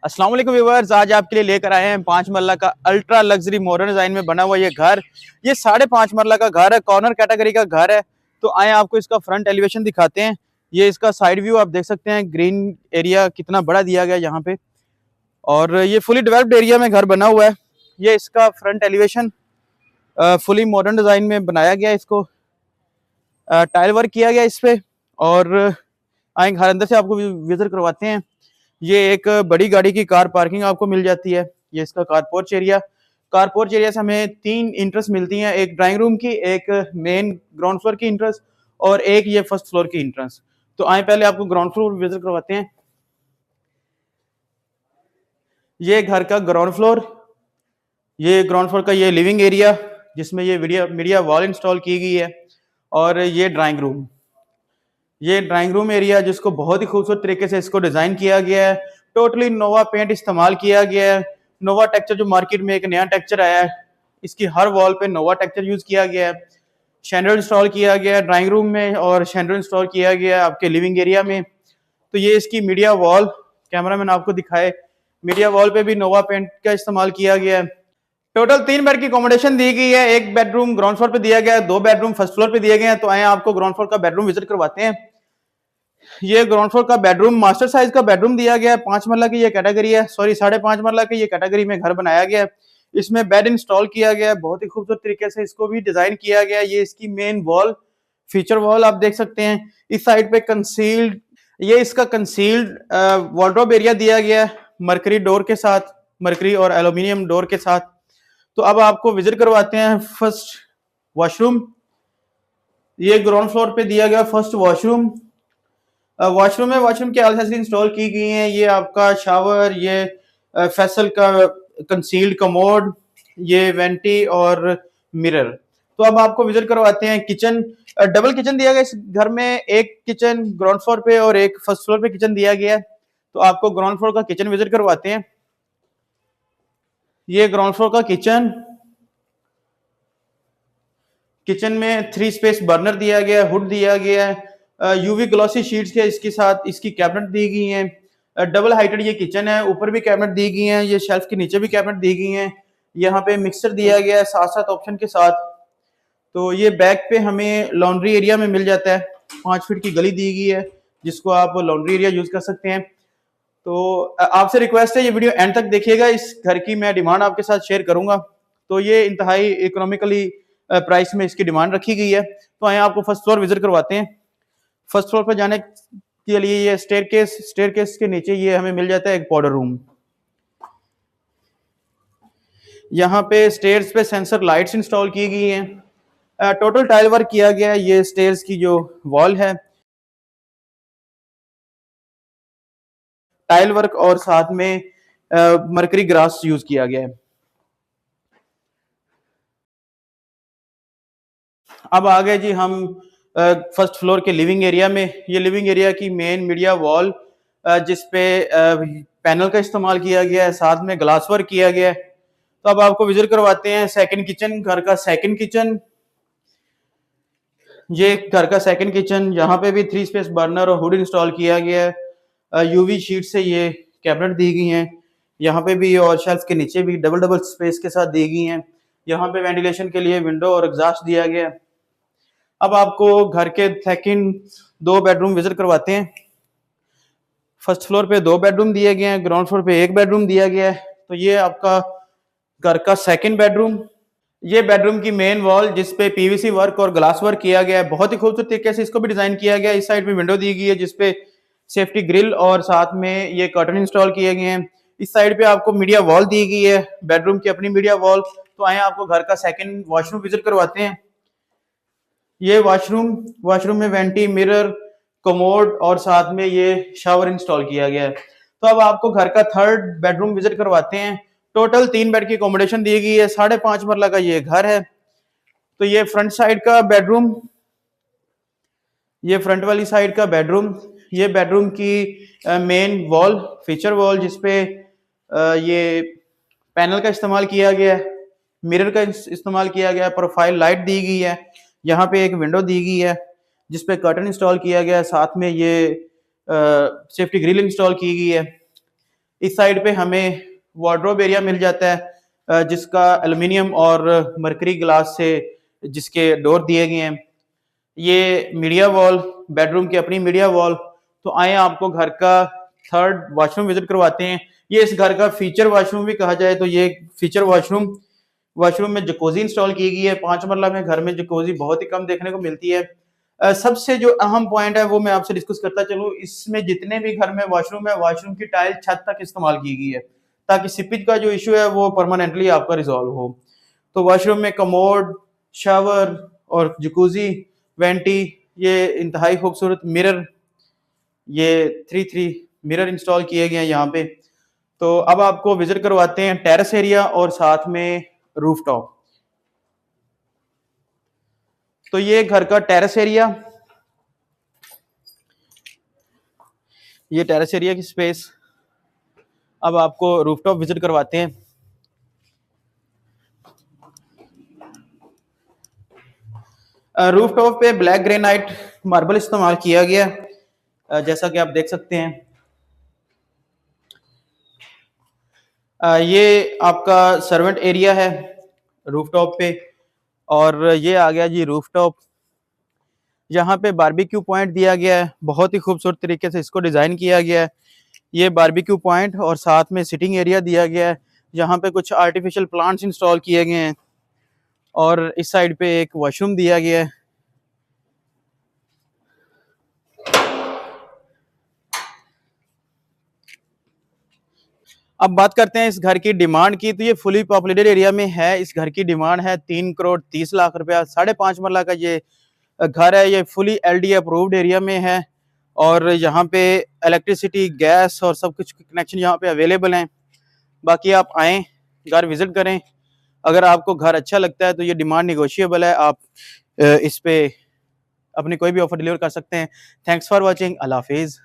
अस्सलाम वालेकुम व्यूअर्स, आज आपके लिए लेकर आए हैं 5 मरला का अल्ट्रा लग्जरी मॉडर्न डिजाइन में बना हुआ ये घर। ये 5.5 मरला का घर है, कॉर्नर कैटेगरी का घर है। तो आए आपको इसका फ्रंट एलिवेशन दिखाते हैं। ये इसका साइड व्यू आप देख सकते हैं, ग्रीन एरिया कितना बड़ा दिया गया यहाँ पे, और ये फुली डेवलप्ड एरिया में घर बना हुआ है। ये इसका front elevation fully modern design में बनाया गया है। इसको टाइल वर्क किया गया इस पे। और आए घर अंदर से आपको विजिट करवाते हैं। ये एक बड़ी गाड़ी की कार पार्किंग आपको मिल जाती है। ये इसका कारपोर्च एरिया। कारपोर्च एरिया से हमें 3 इंट्रेंस मिलती हैं, एक ड्राइंग रूम की, एक मेन ग्राउंड फ्लोर की इंट्रेंस और एक ये फर्स्ट फ्लोर की इंट्रेंस। तो आए पहले आपको ग्राउंड फ्लोर विजिट करवाते हैं। ये घर का ग्राउंड फ्लोर, ये ग्राउंड फ्लोर का ये लिविंग एरिया जिसमें ये मीडिया वॉल इंस्टॉल की गई है। और ये ड्राइंग रूम, ये ड्राइंग रूम एरिया जिसको बहुत ही खूबसूरत तरीके से इसको डिजाइन किया गया है। टोटली नोवा पेंट इस्तेमाल किया गया है। नोवा टेक्सचर जो मार्केट में एक नया टेक्सचर आया है, इसकी हर वॉल पे नोवा टेक्सचर यूज किया गया है। शैंडल इंस्टॉल किया गया है ड्राइंग रूम में और शैंडल इंस्टॉल किया गया है आपके लिविंग एरिया में। तो ये इसकी मीडिया वॉल, कैमरामैन आपको दिखाए, मीडिया वॉल पे भी नोवा पेंट का इस्तेमाल किया गया है। टोटल 3 बेड की अकोमोडेशन दी गई है। एक बेडरूम ग्राउंड फ्लोर पे दिया गया है, 2 बेडरूम फर्स्ट फ्लोर पे दिए गए हैं। तो आए आपको ग्राउंड फ्लोर का बेडरूम विजिट करवाते हैं। ये ग्राउंड फ्लोर का बेडरूम मास्टर साइज का बेडरूम दिया गया है। 5 मरला की ये कैटेगरी है, सॉरी 5.5 मरला की ये कैटेगरी में घर बनाया गया है। इसमें बेड इंस्टॉल किया गया है, बहुत ही खूबसूरत तरीके से इसको भी डिजाइन किया गया है। ये इसकी मेन वॉल, फीचर वॉल आप देख सकते हैं। इस साइड पे कंसील्ड, ये इसका कंसील्ड वार्डरोब एरिया दिया गया है मरकरी डोर के साथ, मरकरी और एल्यूमिनियम डोर के साथ। तो अब आपको विजिट करवाते हैं फर्स्ट वॉशरूम। ये ग्राउंड फ्लोर पे दिया गया फर्स्ट वॉशरूम। वॉशरूम में वॉशरूम की एसेसरी इंस्टॉल की गई हैं। ये आपका शावर, ये फैसल का कंसील्ड कमोड, ये वेंटी और मिरर। तो अब आपको विजिट करवाते हैं किचन। डबल किचन दिया गया इस घर में, एक किचन ग्राउंड फ्लोर पे और एक फर्स्ट फ्लोर पे किचन दिया गया है। तो आपको ग्राउंड फ्लोर का किचन विजिट करवाते हैं। ये ग्राउंड फ्लोर का किचन, किचन में 3 स्पेस बर्नर दिया गया है, हुड दिया गया है, यूवी ग्लॉसी शीट्स के इसके साथ इसकी कैबिनेट दी गई हैं। डबल हाइटेड ये किचन है, ऊपर भी कैबिनेट दी गई हैं, ये शेल्फ के नीचे भी कैबिनेट दी गई हैं। यहाँ पे मिक्सर दिया गया है 7 ऑप्शन के साथ। तो ये बैक पे हमें लॉन्ड्री एरिया में मिल जाता है। 5 फीट की गली दी गई है जिसको आप लॉन्ड्री एरिया यूज कर सकते हैं। तो आपसे रिक्वेस्ट है ये वीडियो एंड तक देखिएगा। इस घर की मैं डिमांड आपके साथ शेयर करूंगा। तो ये इंतहाई इकोनॉमिकली प्राइस में इसकी डिमांड रखी गई है। तो आए आपको फर्स्ट फ्लोर विजिट करवाते हैं। फर्स्ट फ्लोर पर जाने के लिए ये स्टेयरकेस के नीचे ये हमें मिल जाता है एक पाउडर रूम। यहाँ पे स्टेयर्स पे सेंसर लाइट्स इंस्टॉल की गई हैं। टोटल टाइल वर्क किया गया है। ये स्टेयर्स की जो वॉल है, टाइल वर्क और साथ में मरकरी ग्रास यूज किया गया है। अब आ गए जी हम फर्स्ट फ्लोर के लिविंग एरिया में। ये लिविंग एरिया की मेन मीडिया वॉल जिसपे पैनल का इस्तेमाल किया गया है, साथ में ग्लास वर्क किया गया है। तो अब आपको विजिट करवाते हैं सेकंड किचन, घर का सेकंड किचन। ये घर का सेकंड किचन, यहाँ पे भी 3 स्पेस बर्नर और हुड इंस्टॉल किया गया है। यूवी शीट से ये कैबिनेट दी गई हैं यहाँ पे भी, और शेल्फ के नीचे भी डबल स्पेस के साथ दी गई हैं। यहाँ पे वेंटिलेशन के लिए विंडो और एग्जॉस्ट दिया गया है। अब आपको घर के सेकंड 2 बेडरूम विजिट करवाते हैं। फर्स्ट फ्लोर पे 2 बेडरूम दिए गए हैं, ग्राउंड फ्लोर पे 1 बेडरूम दिया गया है। तो ये आपका घर का सेकंड बेडरूम। ये बेडरूम की मेन वॉल जिसपे पीवीसी वर्क और ग्लास वर्क किया गया है, बहुत ही खूबसूरत तरीके से इसको भी डिजाइन किया गया है। इस साइड में विंडो दी गई है जिसपे सेफ्टी ग्रिल और साथ में ये कर्टन इंस्टॉल किए गए हैं। इस साइड पे आपको मीडिया वॉल दी गई है, बेडरूम की अपनी मीडिया वॉल। तो आए आपको घर का सेकंड वॉशरूम विजिट करवाते हैं। ये वॉशरूम में वेंटी, मिरर, कमोड और साथ में ये शावर इंस्टॉल किया गया है। तो अब आपको घर का थर्ड बेडरूम विजिट करवाते हैं। टोटल 3 बेड की अकोमोडेशन दी गई है। 5.5 मरला का ये घर है। तो ये फ्रंट साइड का बेडरूम, ये फ्रंट वाली साइड का बेडरूम, ये बेडरूम की मेन वॉल, फीचर वॉल जिसपे ये पैनल का इस्तेमाल किया गया है, मिरर का इस्तेमाल किया गया है, प्रोफाइल लाइट दी गई है। यहाँ पे एक विंडो दी गई है जिसपे कर्टन इंस्टॉल किया गया है, साथ में ये सेफ्टी ग्रिल इंस्टॉल की गई है। इस साइड पे हमें वार्डरोब एरिया मिल जाता है, जिसका एल्युमिनियम और मरकरी ग्लास से जिसके डोर दिए गए हैं। ये मीडिया वॉल, बेडरूम की अपनी मीडिया वॉल। तो आए आपको घर का थर्ड वॉशरूम विजिट करवाते हैं। ये इस घर का फीचर वॉशरूम भी कहा जाए तो ये फीचर वॉशरूम में जकूजी इंस्टॉल की गई है। 5 मरला में घर में जकूजी बहुत ही कम देखने को मिलती है। सबसे जो अहम पॉइंट है वो मैं आपसे डिस्कस करता चलूं, इसमें जितने भी घर में वॉशरूम है, वॉशरूम की टाइल छत तक इस्तेमाल की गई है ताकि सीपेज का जो इशू है वो परमानेंटली आपका रिजॉल्व हो। तो वॉशरूम में कमोड, शावर और जकूजी, वेंटी, ये इंतहाई खूबसूरत मिरर, ये 3 मिरर इंस्टॉल किए गए हैं यहाँ पे। तो अब आपको विजिट करवाते हैं टेरेस एरिया और साथ में रूफटॉप। तो ये घर का टेरेस एरिया, ये टेरेस एरिया की स्पेस। अब आपको रूफटॉप विजिट करवाते हैं। रूफटॉप पे ब्लैक ग्रेनाइट मार्बल इस्तेमाल किया गया है, जैसा कि आप देख सकते हैं। ये आपका सर्वेंट एरिया है रूफटॉप पे, और ये आ गया जी रूफटॉप। यहाँ पे बारबेक्यू पॉइंट दिया गया है, बहुत ही खूबसूरत तरीके से इसको डिज़ाइन किया गया है। ये बारबेक्यू पॉइंट और साथ में सिटिंग एरिया दिया गया है, जहाँ पे कुछ आर्टिफिशियल प्लांट्स इंस्टॉल किए गए हैं, और इस साइड पे एक वॉशरूम दिया गया है। अब बात करते हैं इस घर की डिमांड की। तो ये फुली पॉपुलेटेड एरिया में है। इस घर की डिमांड है 3 करोड़ 30 लाख रुपया। 5.5 मरला का ये घर है। ये फुली LD अप्रूव्ड एरिया में है, और यहाँ पे इलेक्ट्रिसिटी, गैस और सब कुछ कनेक्शन यहाँ पे अवेलेबल हैं। बाकी आप आएँ, घर विजिट करें। अगर आपको घर अच्छा लगता है तो ये डिमांड निगोशिएबल है। आप इस पे अपनी कोई भी ऑफर डिलीवर कर सकते हैं। Thanks for watching. अल्लाह हाफिज़।